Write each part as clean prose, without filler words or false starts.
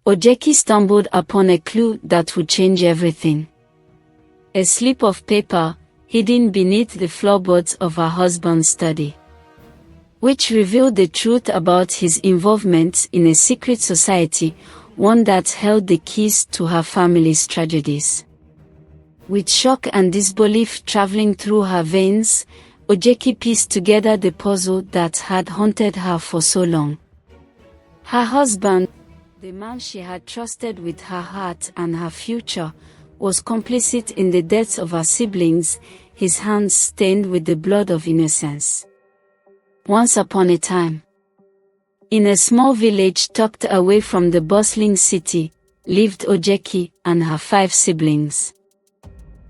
Ojeki stumbled upon a clue that would change everything. A slip of paper, hidden beneath the floorboards of her husband's study, which revealed the truth about his involvement in a secret society, one that held the keys to her family's tragedies. With shock and disbelief traveling through her veins, Ojeki pieced together the puzzle that had haunted her for so long. Her husband, the man she had trusted with her heart and her future, was complicit in the deaths of her siblings, his hands stained with the blood of innocence. Once upon a time, in a small village tucked away from the bustling city, lived Ojeki and her 5 siblings.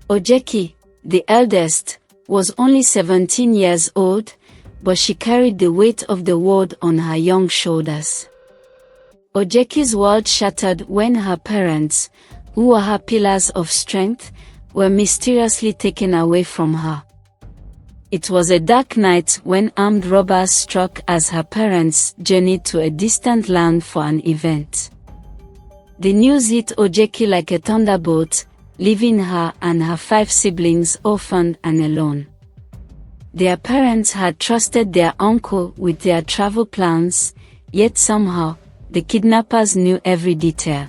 Ojeki, the eldest, was only 17 years old, but she carried the weight of the world on her young shoulders. Ojeki's world shattered when her parents, who were her pillars of strength, were mysteriously taken away from her. It was a dark night when armed robbers struck as her parents journeyed to a distant land for an event. The news hit Ojeki like a thunderbolt, leaving her and her 5 siblings orphaned and alone. Their parents had trusted their uncle with their travel plans, yet somehow, the kidnappers knew every detail.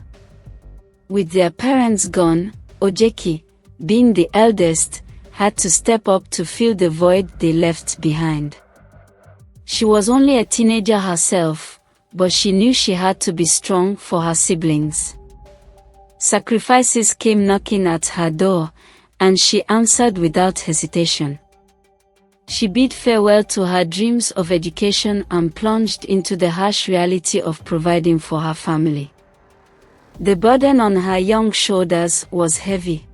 With their parents gone, Ojeki, being the eldest, had to step up to fill the void they left behind. She was only a teenager herself, but she knew she had to be strong for her siblings. Sacrifices came knocking at her door, and she answered without hesitation. She bid farewell to her dreams of education and plunged into the harsh reality of providing for her family. The burden on her young shoulders was heavy.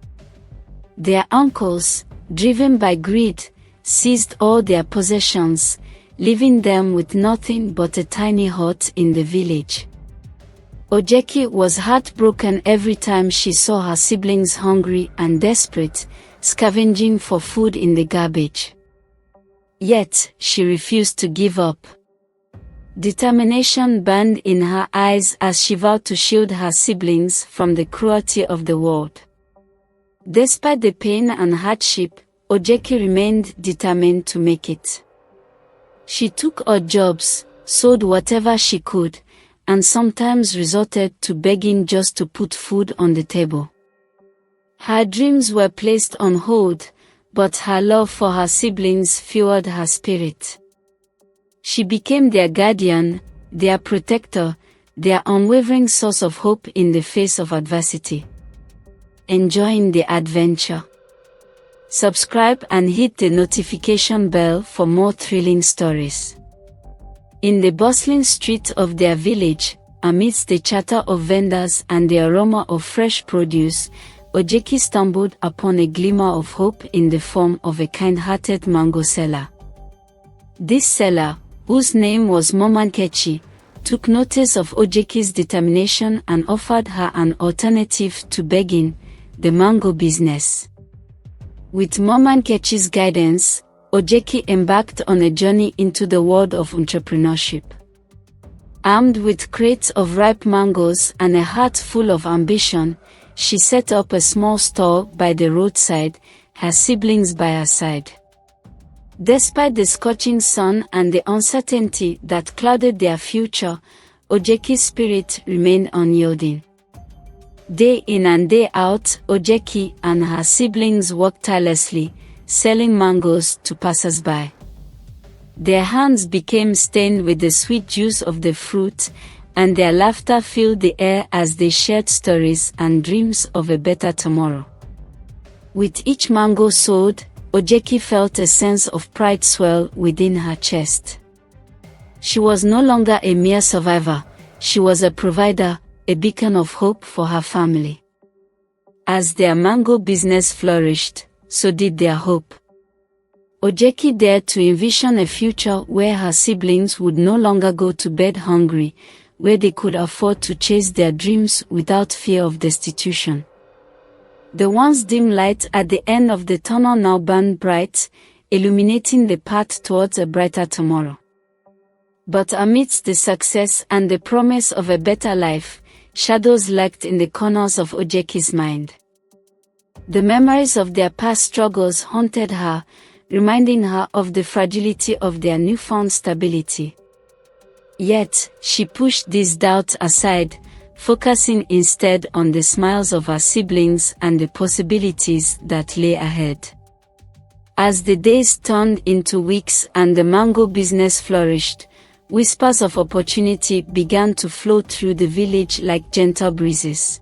Their uncles, driven by greed, seized all their possessions, leaving them with nothing but a tiny hut in the village. Ojeki was heartbroken every time she saw her siblings hungry and desperate, scavenging for food in the garbage. Yet, she refused to give up. Determination burned in her eyes as she vowed to shield her siblings from the cruelty of the world. Despite the pain and hardship, Ojeki remained determined to make it. She took odd jobs, sold whatever she could, and sometimes resorted to begging just to put food on the table. Her dreams were placed on hold, but her love for her siblings fueled her spirit. She became their guardian, their protector, their unwavering source of hope in the face of adversity. Enjoying the adventure? Subscribe and hit the notification bell for more thrilling stories. In the bustling streets of their village, amidst the chatter of vendors and the aroma of fresh produce, Ojeki stumbled upon a glimmer of hope in the form of a kind-hearted mango seller. This seller, whose name was Momankechi, took notice of Ojeki's determination and offered her an alternative to begging, the mango business. With Momankechi's guidance, Ojeki embarked on a journey into the world of entrepreneurship. Armed with crates of ripe mangoes and a heart full of ambition, she set up a small stall by the roadside, her siblings by her side. Despite the scorching sun and the uncertainty that clouded their future, Ojeki's spirit remained unyielding. Day in and day out, Ojeki and her siblings worked tirelessly, selling mangoes to passers-by. Their hands became stained with the sweet juice of the fruit, and their laughter filled the air as they shared stories and dreams of a better tomorrow. With each mango sold, Ojeki felt a sense of pride swell within her chest. She was no longer a mere survivor, she was a provider, a beacon of hope for her family. As their mango business flourished, so did their hope. Ojeki dared to envision a future where her siblings would no longer go to bed hungry, where they could afford to chase their dreams without fear of destitution. The once dim light at the end of the tunnel now burned bright, illuminating the path towards a brighter tomorrow. But amidst the success and the promise of a better life, shadows lurked in the corners of Ojeki's mind. The memories of their past struggles haunted her, reminding her of the fragility of their newfound stability. Yet, she pushed these doubts aside, focusing instead on the smiles of her siblings and the possibilities that lay ahead. As the days turned into weeks and the mango business flourished, whispers of opportunity began to flow through the village like gentle breezes.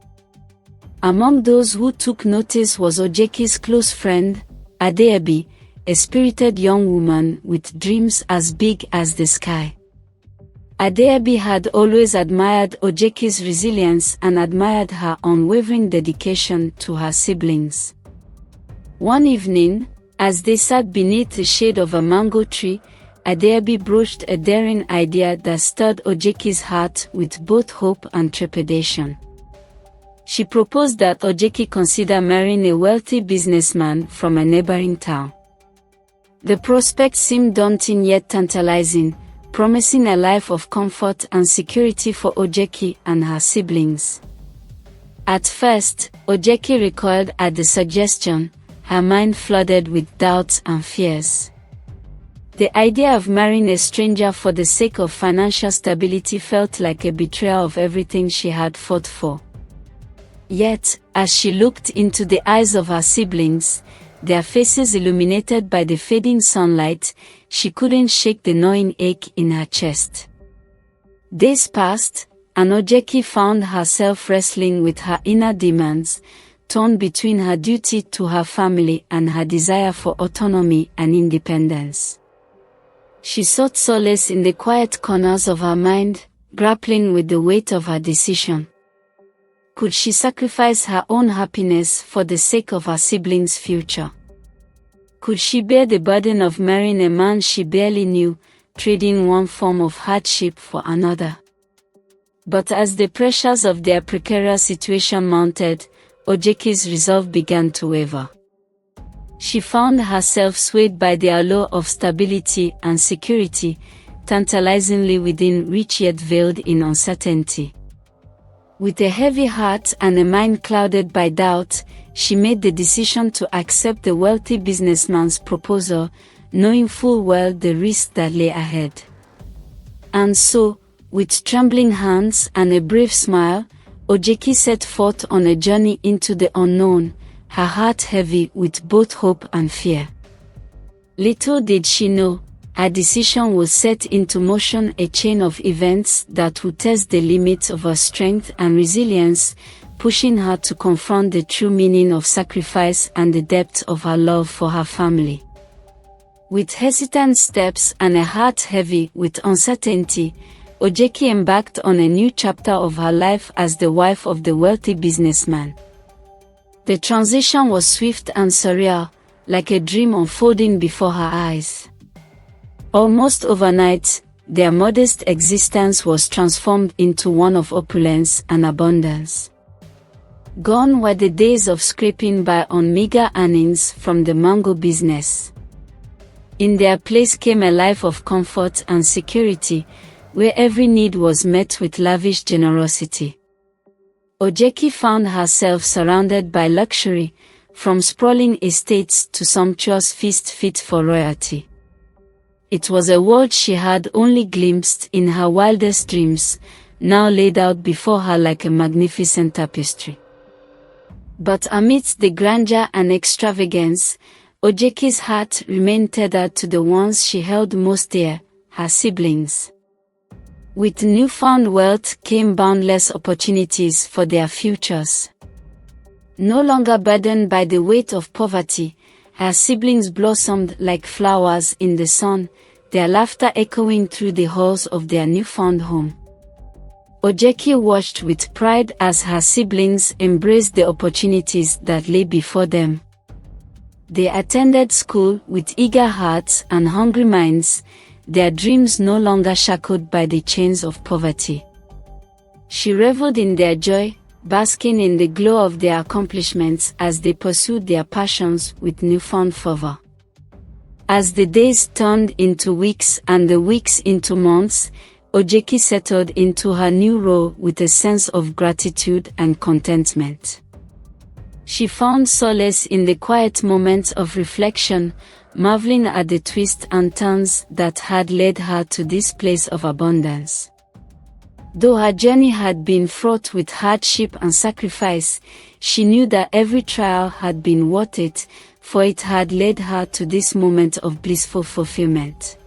Among those who took notice was Ojeki's close friend, Adeebi, a spirited young woman with dreams as big as the sky. Adeebi had always admired Ojeki's resilience and admired her unwavering dedication to her siblings. One evening, as they sat beneath the shade of a mango tree, Adeebi broached a daring idea that stirred Ojeki's heart with both hope and trepidation. She proposed that Ojeki consider marrying a wealthy businessman from a neighboring town. The prospect seemed daunting yet tantalizing, promising a life of comfort and security for Ojeki and her siblings. At first, Ojeki recoiled at the suggestion, her mind flooded with doubts and fears. The idea of marrying a stranger for the sake of financial stability felt like a betrayal of everything she had fought for. Yet, as she looked into the eyes of her siblings, their faces illuminated by the fading sunlight, she couldn't shake the gnawing ache in her chest. Days passed, and Ojeki found herself wrestling with her inner demons, torn between her duty to her family and her desire for autonomy and independence. She sought solace in the quiet corners of her mind, grappling with the weight of her decision. Could she sacrifice her own happiness for the sake of her siblings' future? Could she bear the burden of marrying a man she barely knew, trading one form of hardship for another? But as the pressures of their precarious situation mounted, Ojeki's resolve began to waver. She found herself swayed by the allure of stability and security, tantalizingly within reach yet veiled in uncertainty. With a heavy heart and a mind clouded by doubt, she made the decision to accept the wealthy businessman's proposal, knowing full well the risk that lay ahead. And so, with trembling hands and a brave smile, Ojeki set forth on a journey into the unknown, her heart heavy with both hope and fear. Little did she know, her decision would set into motion a chain of events that would test the limits of her strength and resilience, pushing her to confront the true meaning of sacrifice and the depth of her love for her family. With hesitant steps and a heart heavy with uncertainty, Ojeki embarked on a new chapter of her life as the wife of the wealthy businessman. The transition was swift and surreal, like a dream unfolding before her eyes. Almost overnight, their modest existence was transformed into one of opulence and abundance. Gone were the days of scraping by on meager earnings from the mango business. In their place came a life of comfort and security, where every need was met with lavish generosity. Ojeki found herself surrounded by luxury, from sprawling estates to sumptuous feasts fit for royalty. It was a world she had only glimpsed in her wildest dreams, now laid out before her like a magnificent tapestry. But amidst the grandeur and extravagance, Ojeki's heart remained tethered to the ones she held most dear, her siblings. With newfound wealth came boundless opportunities for their futures. No longer burdened by the weight of poverty, her siblings blossomed like flowers in the sun, their laughter echoing through the halls of their newfound home. Ojeki watched with pride as her siblings embraced the opportunities that lay before them. They attended school with eager hearts and hungry minds, their dreams no longer shackled by the chains of poverty. She reveled in their joy, basking in the glow of their accomplishments as they pursued their passions with newfound fervor. As the days turned into weeks and the weeks into months, Ojeki settled into her new role with a sense of gratitude and contentment. She found solace in the quiet moments of reflection, marveling at the twists and turns that had led her to this place of abundance. Though her journey had been fraught with hardship and sacrifice, she knew that every trial had been worth it, for it had led her to this moment of blissful fulfillment.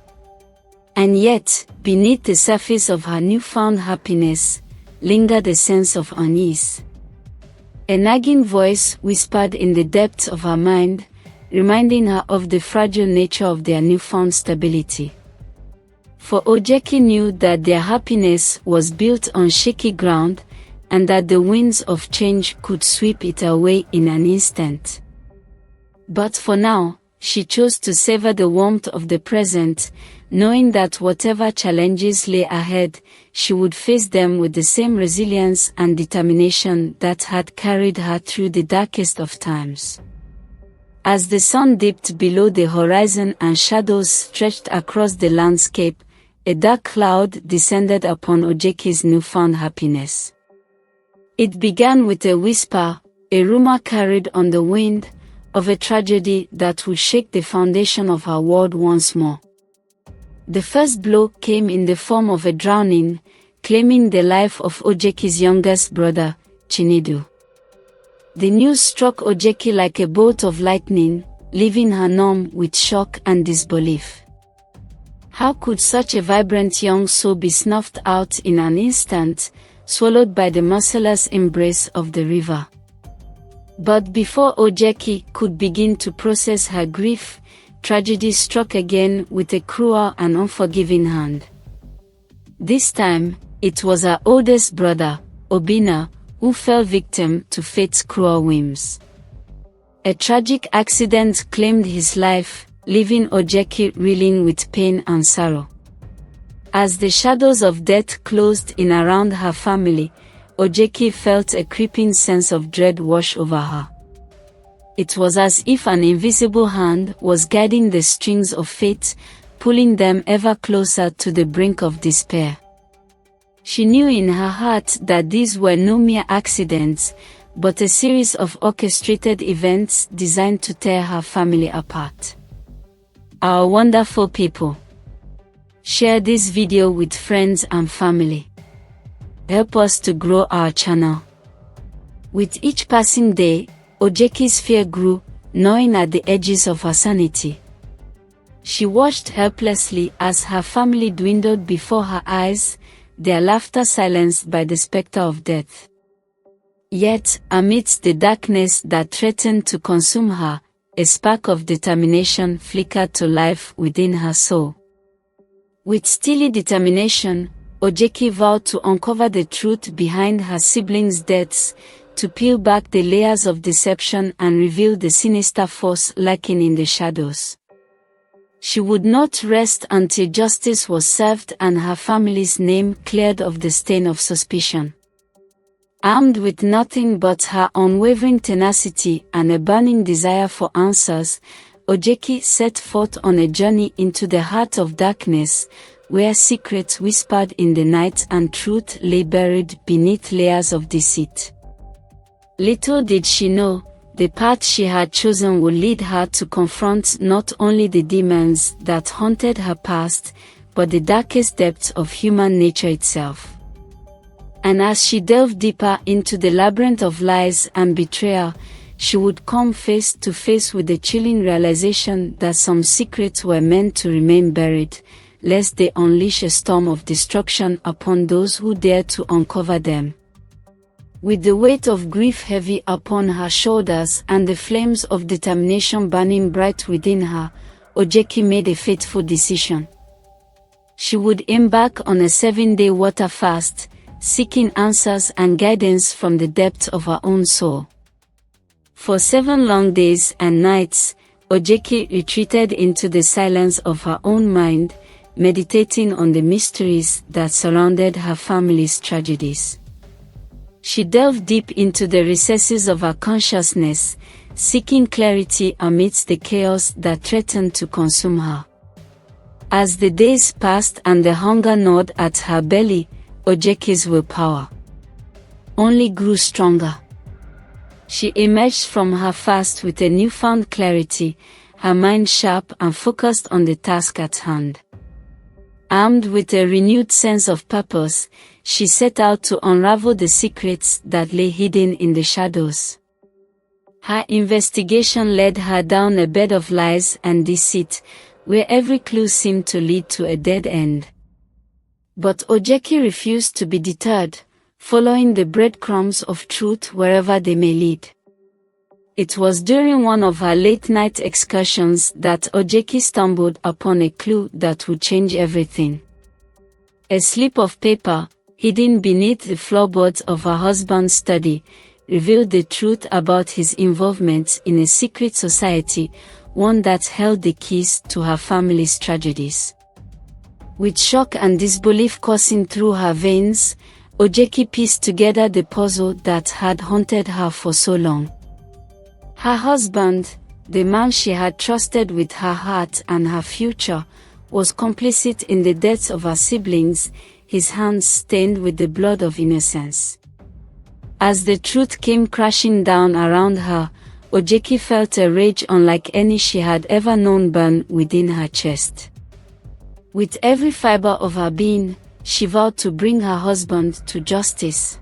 And yet, beneath the surface of her newfound happiness, lingered a sense of unease. A nagging voice whispered in the depths of her mind, reminding her of the fragile nature of their newfound stability. For Ojeki knew that their happiness was built on shaky ground, and that the winds of change could sweep it away in an instant. But for now, she chose to savor the warmth of the present, knowing that whatever challenges lay ahead, she would face them with the same resilience and determination that had carried her through the darkest of times. As the sun dipped below the horizon and shadows stretched across the landscape, a dark cloud descended upon Ojeki's newfound happiness. It began with a whisper, a rumor carried on the wind, of a tragedy that would shake the foundation of her world once more. The first blow came in the form of a drowning, claiming the life of Ojeki's youngest brother, Chinedu. The news struck Ojeki like a bolt of lightning, leaving her numb with shock and disbelief. How could such a vibrant young soul be snuffed out in an instant, swallowed by the merciless embrace of the river? But before Ojeki could begin to process her grief, tragedy struck again with a cruel and unforgiving hand. This time, it was her oldest brother, Obina, who fell victim to fate's cruel whims. A tragic accident claimed his life, leaving Ojeki reeling with pain and sorrow. As the shadows of death closed in around her family, Ojeki felt a creeping sense of dread wash over her. It was as if an invisible hand was guiding the strings of fate, pulling them ever closer to the brink of despair. She knew in her heart that these were no mere accidents, but a series of orchestrated events designed to tear her family apart. Our wonderful people, share this video with friends and family. Help us to grow our channel. With each passing day, Ojeki's fear grew, gnawing at the edges of her sanity. She watched helplessly as her family dwindled before her eyes, their laughter silenced by the specter of death. Yet, amidst the darkness that threatened to consume her, a spark of determination flickered to life within her soul. With steely determination, Ojeki vowed to uncover the truth behind her siblings' deaths, to peel back the layers of deception and reveal the sinister force lurking in the shadows. She would not rest until justice was served and her family's name cleared of the stain of suspicion. Armed with nothing but her unwavering tenacity and a burning desire for answers, Ojeki set forth on a journey into the heart of darkness, where secrets whispered in the night and truth lay buried beneath layers of deceit. Little did she know, the path she had chosen would lead her to confront not only the demons that haunted her past, but the darkest depths of human nature itself. And as she delved deeper into the labyrinth of lies and betrayal, she would come face to face with the chilling realization that some secrets were meant to remain buried, lest they unleash a storm of destruction upon those who dared to uncover them. With the weight of grief heavy upon her shoulders and the flames of determination burning bright within her, Ojeki made a fateful decision. She would embark on a 7-day water fast, seeking answers and guidance from the depths of her own soul. For 7 long days and nights, Ojeki retreated into the silence of her own mind, meditating on the mysteries that surrounded her family's tragedies. She delved deep into the recesses of her consciousness, seeking clarity amidst the chaos that threatened to consume her. As the days passed and the hunger gnawed at her belly, Ojeki's willpower only grew stronger. She emerged from her fast with a newfound clarity, her mind sharp and focused on the task at hand. Armed with a renewed sense of purpose, she set out to unravel the secrets that lay hidden in the shadows. Her investigation led her down a bed of lies and deceit, where every clue seemed to lead to a dead end. But Ojeki refused to be deterred, following the breadcrumbs of truth wherever they may lead. It was during one of her late-night excursions that Ojeki stumbled upon a clue that would change everything. A slip of paper, hidden beneath the floorboards of her husband's study, revealed the truth about his involvement in a secret society, one that held the keys to her family's tragedies. With shock and disbelief coursing through her veins, Ojeki pieced together the puzzle that had haunted her for so long. Her husband, the man she had trusted with her heart and her future, was complicit in the deaths of her siblings, his hands stained with the blood of innocence. As the truth came crashing down around her, Ojeki felt a rage unlike any she had ever known burn within her chest. With every fiber of her being, she vowed to bring her husband to justice.